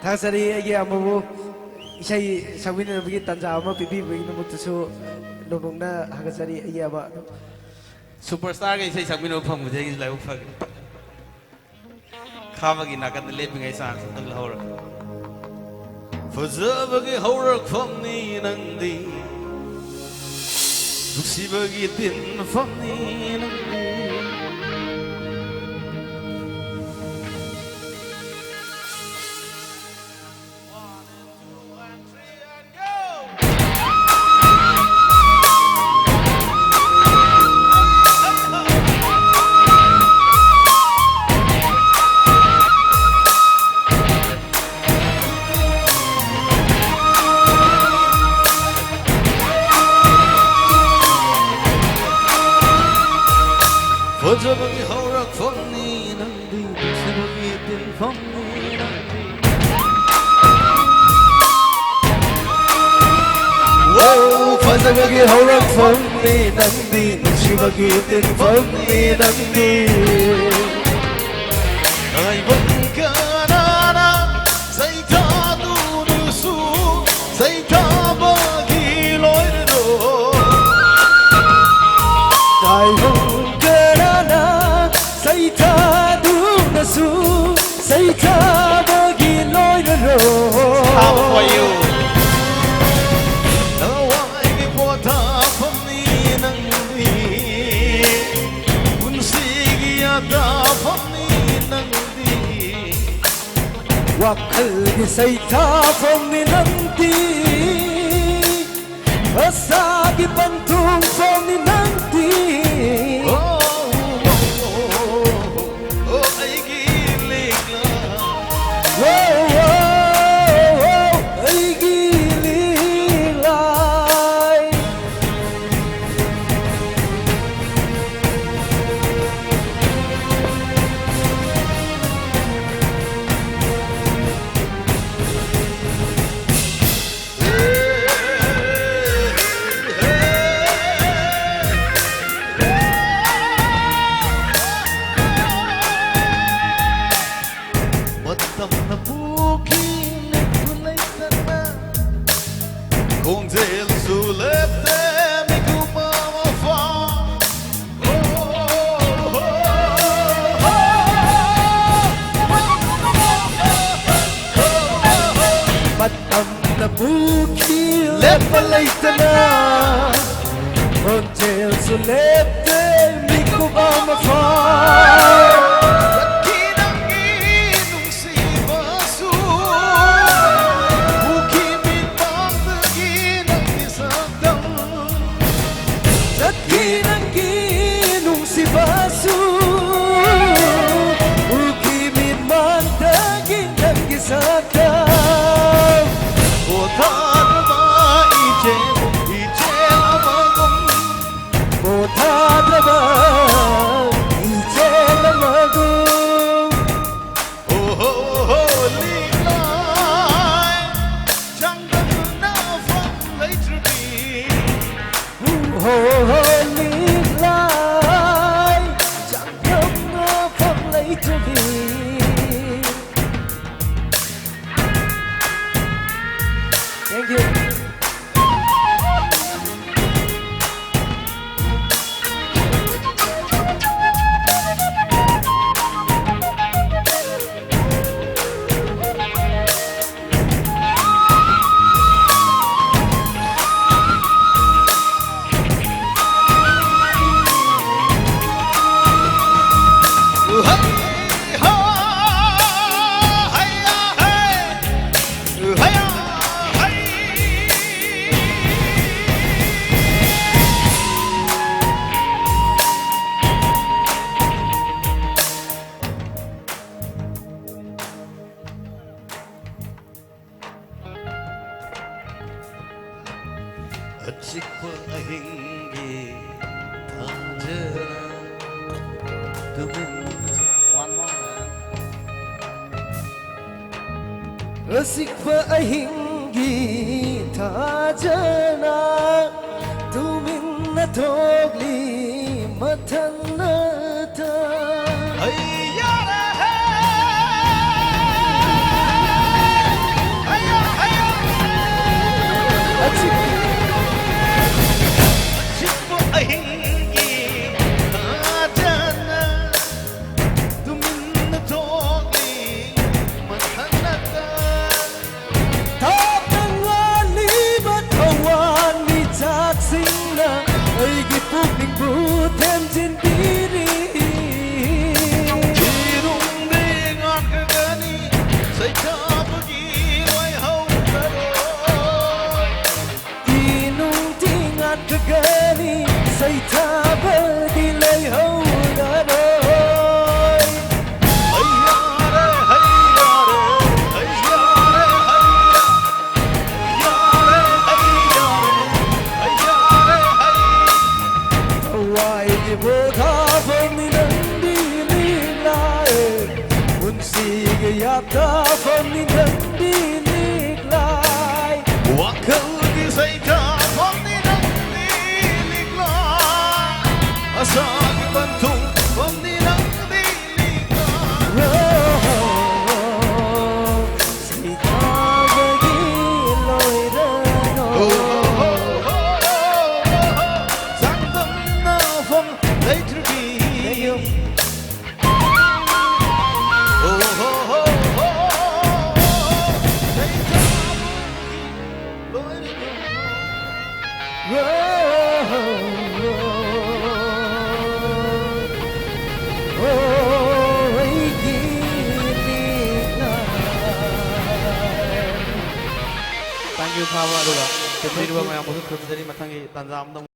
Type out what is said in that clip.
थासारि अगे अमबो इसाई साविन बगी तंजा अमा पिपी बगी नमुतसु लोंगना हागसारि अगे अबा सुपरस्टार के इसाई साविन फम मुझे इस लाइव फग खामा की नाकन लेपिंग ऐसा तंग लहौर फजबगी हौरक फमनी नंदी नुसीबगी तिन फमनी नंदी फजबगी हौरक फमनी नंदी नुसीबगी तिन फमनी नंदी फजबगी हौरक फमनी नंदी नुसीबगी तिन फमनी नंदी आई बंकाना सैथा दुनुसु सैथा बगी लोइरो आई बंकाना सैथा दुनुसु सैथा बगी लोइरो How are you? وقلبي سيتعفن من أنتي أساقي بنتم فمن أنتي Asikpa ahingi thajana tuminna thogli mathanata tin tiri Irung de ngat kagani say chapagi loi hau karoi inung tingat kagani say tabadi lay hawdaroi Yata famni nandi liklai Wakal di say chapagi nandi liklai Asal bantung famni nandi liklai say tabagi loy rano Sang tâm na phong lấy thứ gì Thank you, Khaba. Terima kasih banyak untuk kerja dari matang ini. Tanjam